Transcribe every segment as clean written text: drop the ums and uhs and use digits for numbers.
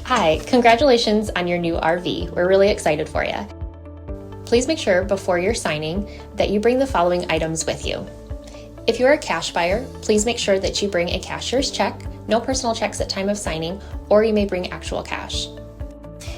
Hi, congratulations on your new RV. We're really excited for you. Please make sure before you're signing that you bring the following items with you. If you're a cash buyer, please make sure that you bring a cashier's check, no personal checks at time of signing, or you may bring actual cash.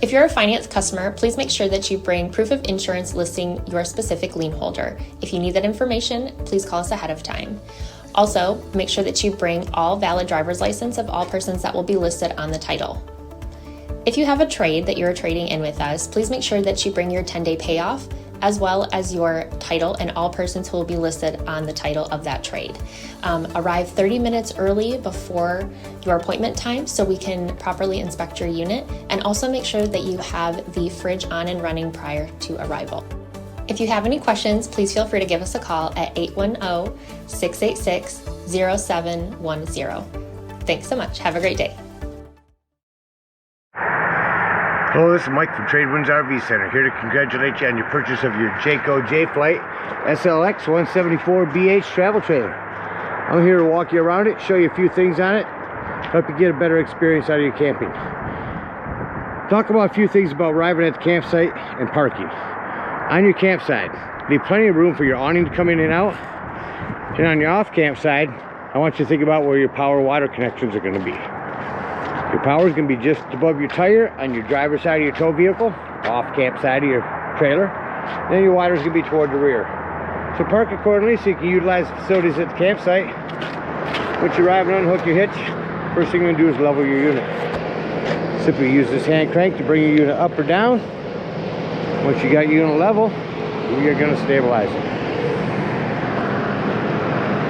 If you're a finance customer, please make sure that you bring proof of insurance listing your specific lien holder. If you need that information, please call us ahead of time. Also, make sure that you bring all valid driver's license of all persons that will be listed on the title. If you have a trade that you're trading in with us, please make sure that you bring your 10-day payoff as well as your title and all persons who will be listed on the title of that trade. Arrive 30 minutes early before your appointment time so we can properly inspect your unit, and also make sure that you have the fridge on and running prior to arrival. If you have any questions, please feel free to give us a call at 810-686-0710. Thanks so much. Have a great day. Hello, this is Mike from TradeWinds RV Center, here to congratulate you on your purchase of your JAYFLIGHT SLX 174BH travel trailer. I'm here to walk you around it, show you a few things on it, help you get a better experience out of your camping. Talk about a few things about arriving at the campsite and parking. On your campsite, leave plenty of room for your awning to come in and out. And on your off campsite, I want you to think about where your power water connections are going to be. Your power is going to be just above your tire on your driver's side of your tow vehicle, off camp side of your trailer. Then your water is going to be toward the rear. So park accordingly so you can utilize the facilities at the campsite. Once you arrive and unhook your hitch, first thing you're going to do is level your unit. Simply use this hand crank to bring your unit up or down. Once you got your unit level, you're going to stabilize it.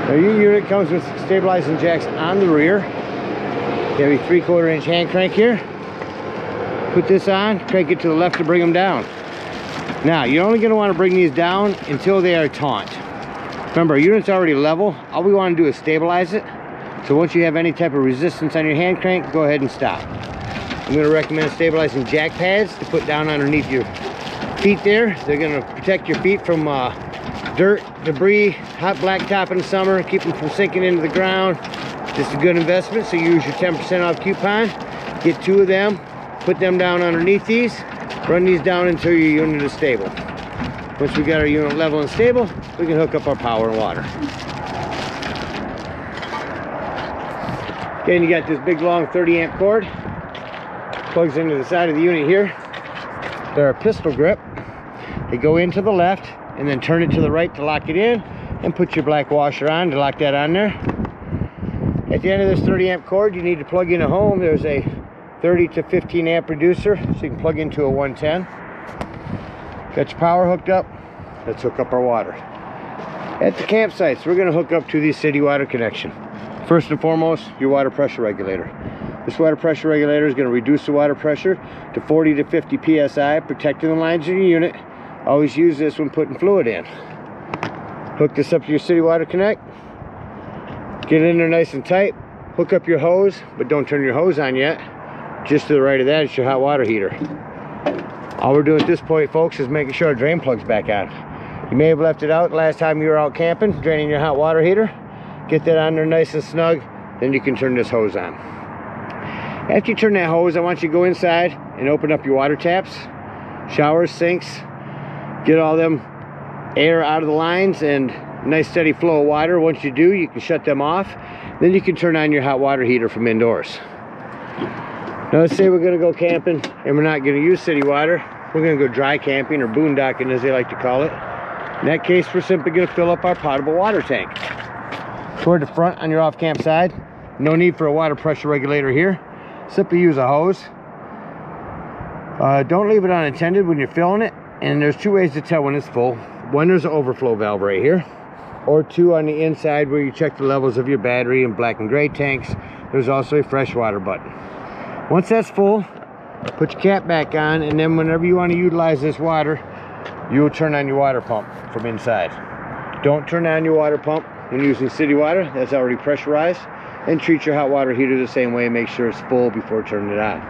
Now your unit comes with stabilizing jacks on the rear. You have a 3/4 inch hand crank here. Put this on, crank it to the left to bring them down. Now, you're only going to want to bring these down until they are taut. Remember, our unit's already level. All we want to do is stabilize it. So once you have any type of resistance on your hand crank, go ahead and stop. I'm going to recommend stabilizing jack pads to put down underneath your feet there. They're going to protect your feet from dirt, debris, hot blacktop in the summer, keep them from sinking into the ground. Just a good investment, so you use your 10% off coupon. Get 2 of them, put them down underneath these, run these down until your unit is stable. Once we got our unit level and stable, we can hook up our power and water. Again, you got this big long 30 amp cord. Plugs into the side of the unit here. They're a pistol grip. They go into the left and then turn it to the right to lock it in, and put your black washer on to lock that on there. At the end of this 30 amp cord, you need to plug in a home. There's a 30 to 15 amp reducer, so you can plug into a 110. Got your power hooked up. Let's hook up our water. At the campsites, we're going to hook up to the city water connection. First and foremost, your water pressure regulator. This water pressure regulator is going to reduce the water pressure to 40 to 50 psi, protecting the lines in your unit. Always use this when putting fluid in. Hook this up to your city water connect. Get it in there nice and tight. Hook up your hose, but don't turn your hose on yet. Just to the right of that is your hot water heater. All we're doing at this point, folks, is making sure our drain plug's back on. You may have left it out last time you were out camping, draining your hot water heater. Get that on there nice and snug, then you can turn this hose on. After you turn that hose, I want you to go inside and open up your water taps, showers, sinks, get all them air out of the lines and nice steady flow of water. Once you do, you can shut them off. Then you can turn on your hot water heater from indoors. Now let's say we're going to go camping and we're not going to use city water. We're going to go dry camping, or boondocking as they like to call it. In that case, we're simply going to fill up our potable water tank. Toward the front on your off camp side, no need for a water pressure regulator here. Simply use a hose. Don't leave it unattended when you're filling it. And there's 2 ways to tell when it's full. One, there's an overflow valve right here. Or 2 on the inside where you check the levels of your battery and black and gray tanks. There's also a freshwater button. Once that's full, put your cap back on, and then whenever you want to utilize this water, you'll turn on your water pump from inside. Don't turn on your water pump when using city water. That's already pressurized. And treat your hot water heater the same way. Make sure it's full before turning it on.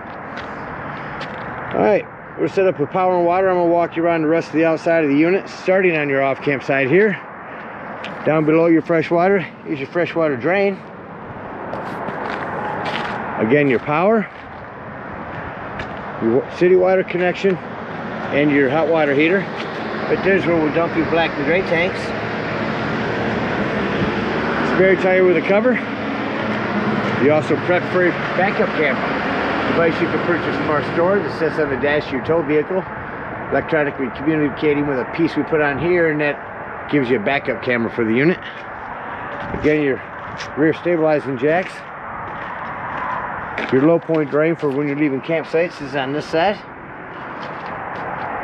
Alright, we're set up with power and water. I'm going to walk you around the rest of the outside of the unit, starting on your off camp side here. Down below your fresh water, use your freshwater drain. Again, your power. your city water connection, and your hot water heater. But there's where we'll dump your black and gray tanks. Spare tire with a cover. You also prep for a backup camera device you can purchase from our store that sits on the dash of your tow vehicle, electronically communicating with a piece we put on here, and that gives you a backup camera for the unit. Again, your rear stabilizing jacks. Your low point drain for when you're leaving campsites is on this side.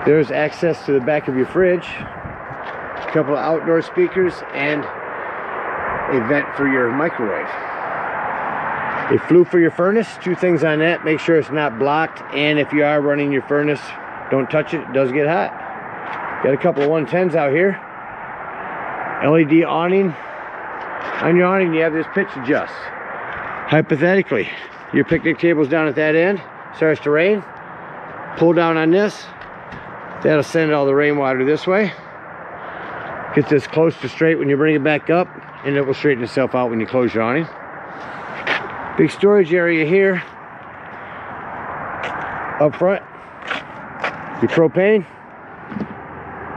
There's access to the back of your fridge, a couple of outdoor speakers, and a vent for your microwave. A flue for your furnace. Two things on that: make sure it's not blocked, and if you are running your furnace, don't touch it, it does get hot. Got a couple of 110s out here. LED awning. On your awning you have this pitch adjust. Hypothetically, your picnic table's down at that end, starts to rain, pull down on this, that'll send all the rainwater this way. Get this close to straight when you bring it back up, and it will straighten itself out when you close your awning. Big storage area here. Up front, your propane,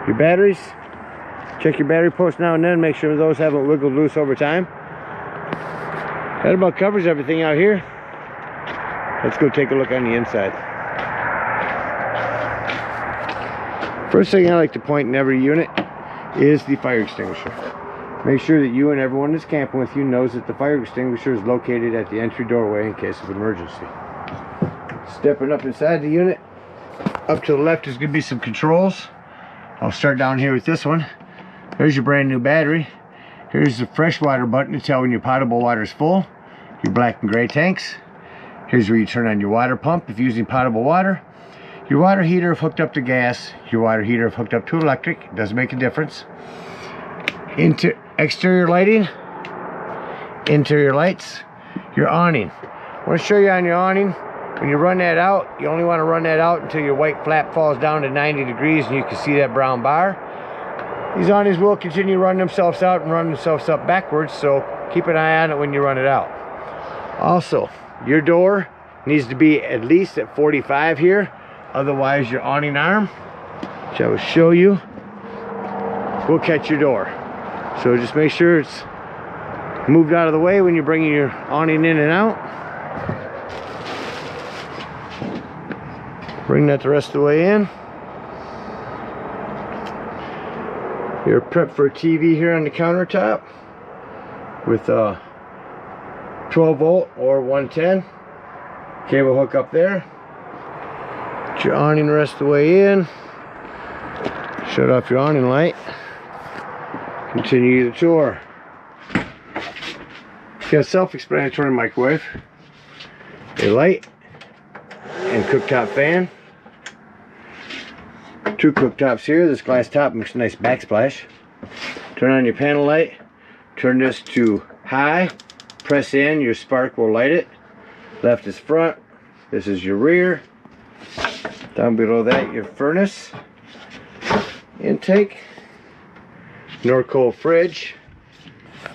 your batteries. Check your battery posts now and then, make sure those haven't wiggled loose over time. That about covers everything out here. Let's go take a look on the inside. First thing I like to point in every unit is the fire extinguisher. Make sure that you and everyone that's camping with you knows that the fire extinguisher is located at the entry doorway in case of emergency. Stepping up inside the unit, up to the left is going to be some controls. I'll start down here with this one. There's your brand new battery. Here's the freshwater button to tell when your potable water is full. Your black and gray tanks. Here's where you turn on your water pump if using potable water. Your water heater if hooked up to gas. Your water heater if hooked up to electric. It doesn't make a difference. Exterior lighting. Interior lights. Your awning. I want to show you on your awning. When you run that out, you only want to run that out until your white flap falls down to 90 degrees and you can see that brown bar. These awnings will continue to run themselves out and run themselves up backwards, so keep an eye on it when you run it out. Also, your door needs to be at least at 45 here, otherwise your awning arm, which I will show you, will catch your door. So just make sure it's moved out of the way when you're bringing your awning in and out. Bring that the rest of the way in. You're prepped for a TV here on the countertop with a 12 volt or 110 cable hook up there. Get your awning the rest of the way in. Shut off your awning light. Continue the tour. You got a self-explanatory microwave, a light and cooktop fan. Two cooktops here. This glass top makes a nice backsplash. Turn on your panel light. Turn this to high. Press in. Your spark will light it. Left is front. This is your rear. Down below that, your furnace. Intake. Norcold fridge.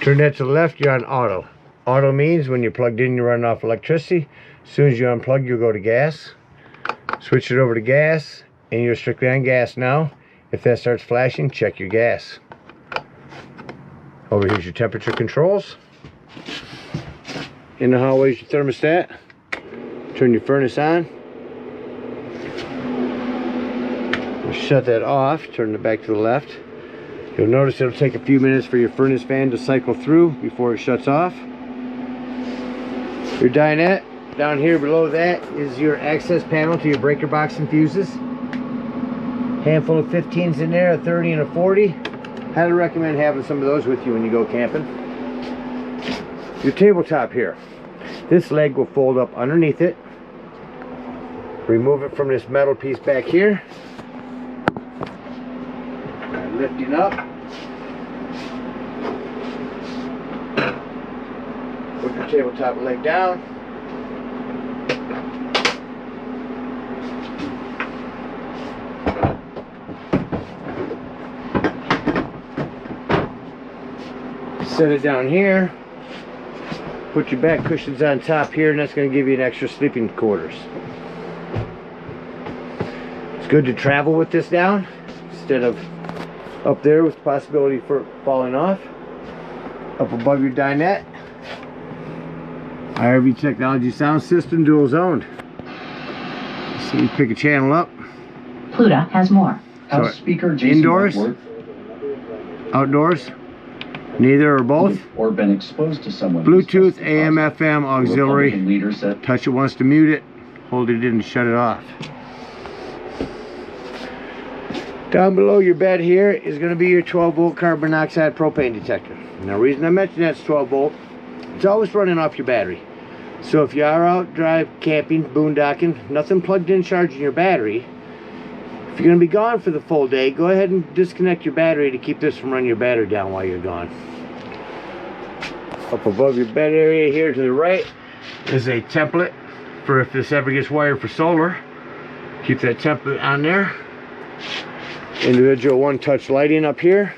Turn that to the left. You're on auto. Auto means when you're plugged in, you're running off electricity. As soon as you unplug, you'll go to gas. Switch it over to gas. And you're strictly on gas now. If that starts flashing, check your gas. Over here's your temperature controls. In the hallway is your thermostat. Turn your furnace on. Shut that off. Turn it back to the left. You'll notice it'll take a few minutes for your furnace fan to cycle through before it shuts off. Your dinette. Down here below that is your access panel to your breaker box and fuses. Handful of 15s in there, a 30 and a 40. Highly recommend having some of those with you when you go camping. Your tabletop here. This leg will fold up underneath it. Remove it from this metal piece back here. Lifting up. Put your tabletop leg down. Set it down here. Put your back cushions on top here, and that's going to give you an extra sleeping quarters. good to travel with this down instead of up there with the possibility for falling off. Up above your dinette, RV Technology sound system, dual zoned. So you pick a channel up. Pluta has more. House speaker Jason Indoors, Wentworth, outdoors, neither or both. or been exposed to someone. Bluetooth, AM, FM, auxiliary. Republican leader said, Touch it once to mute it. Hold it in and shut it off. Down below your bed here is going to be your 12-volt carbon monoxide propane detector. Now, the reason I mentioned that's 12-volt, it's always running off your battery. So if you are out drive camping, boondocking, nothing plugged in charging your battery, if you're going to be gone for the full day, go ahead and disconnect your battery to keep this from running your battery down while you're gone. Up above your bed area here to the right is a template for if this ever gets wired for solar. Keep that template on there. Individual one-touch lighting up here.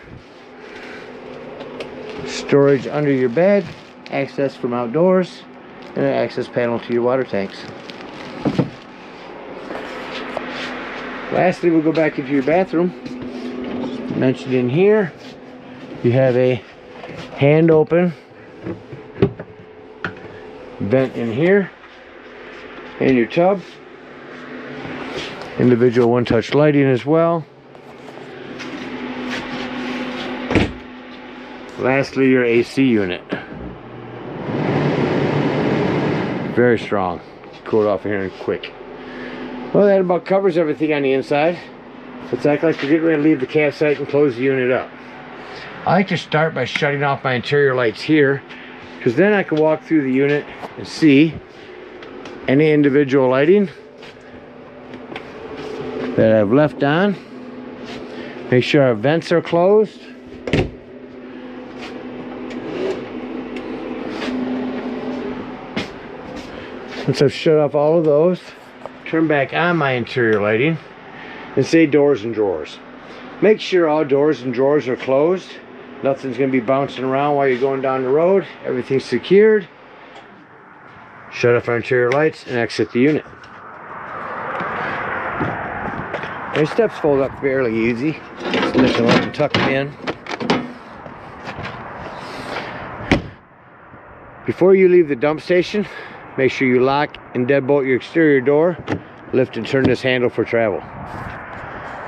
Storage under your bed. Access from outdoors. And an access panel to your water tanks. Lastly, we'll go back into your bathroom. Mentioned in here, you have a hand open vent in here, and your tub. Individual one-touch lighting as well. Lastly, your AC unit. Very strong. Cool it off here and quick. Well, that about covers everything on the inside. Let's act like we're getting ready to leave the campsite and close the unit up. I like to start by shutting off my interior lights here, because then I can walk through the unit and see any individual lighting that I've left on. Make sure our vents are closed. Once I've shut off all of those, turn back on my interior lighting and say doors and drawers. Make sure all doors and drawers are closed. Nothing's going to be bouncing around while you're going down the road. Everything's secured. Shut off our interior lights and exit the unit. These steps fold up fairly easy. Just lift them up and tuck them in. Before you leave the dump station, make sure you lock and deadbolt your exterior door. Lift and turn this handle for travel.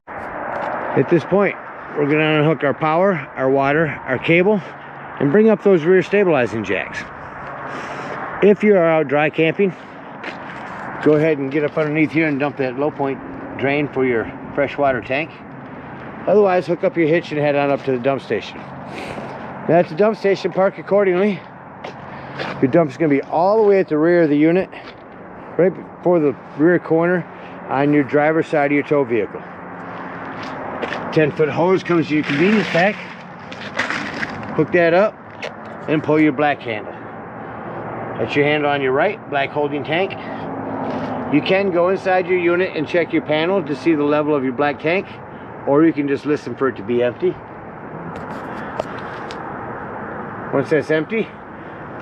At this point, we're going to unhook our power, our water, our cable, and bring up those rear stabilizing jacks. If you are out dry camping, go ahead and get up underneath here and dump that low point drain for your freshwater tank. Otherwise, hook up your hitch and head on up to the dump station. Now at the dump station, park accordingly. Your dump is going to be all the way at the rear of the unit, right before the rear corner on your driver's side of your tow vehicle. 10-foot hose comes to your convenience pack. Hook that up and pull your black handle. That's your handle on your right, black holding tank. You can go inside your unit and check your panel to see the level of your black tank, or you can just listen for it to be empty. Once that's empty,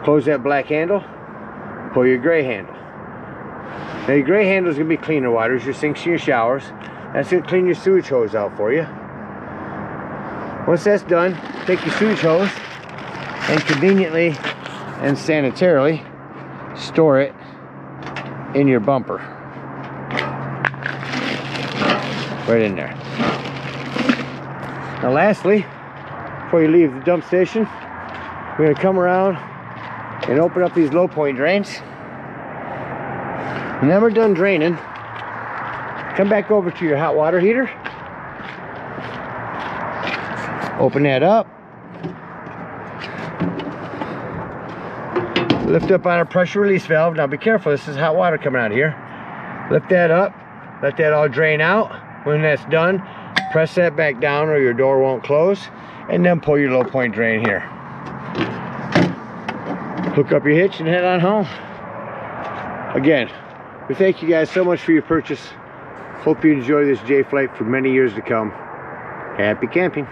close that black handle, pull your gray handle. Now your gray handle is going to be cleaner water, your sinks and your showers. That's going to clean your sewage hose out for you. Once that's done, take your sewage hose and conveniently and sanitarily store it in your bumper. Right in there. Now lastly, before you leave the dump station, we're going to come around and open up these low point drains. And then we're done draining. Come back over to your hot water heater. Open that up. Lift up on a pressure release valve. Now be careful, this is hot water coming out of here. Lift that up, let that all drain out. When that's done, press that back down or your door won't close, and then pull your low point drain here. Hook up your hitch and head on home. Again, we thank you guys so much for your purchase. Hope you enjoy this JAYFLIGHT for many years to come. Happy camping.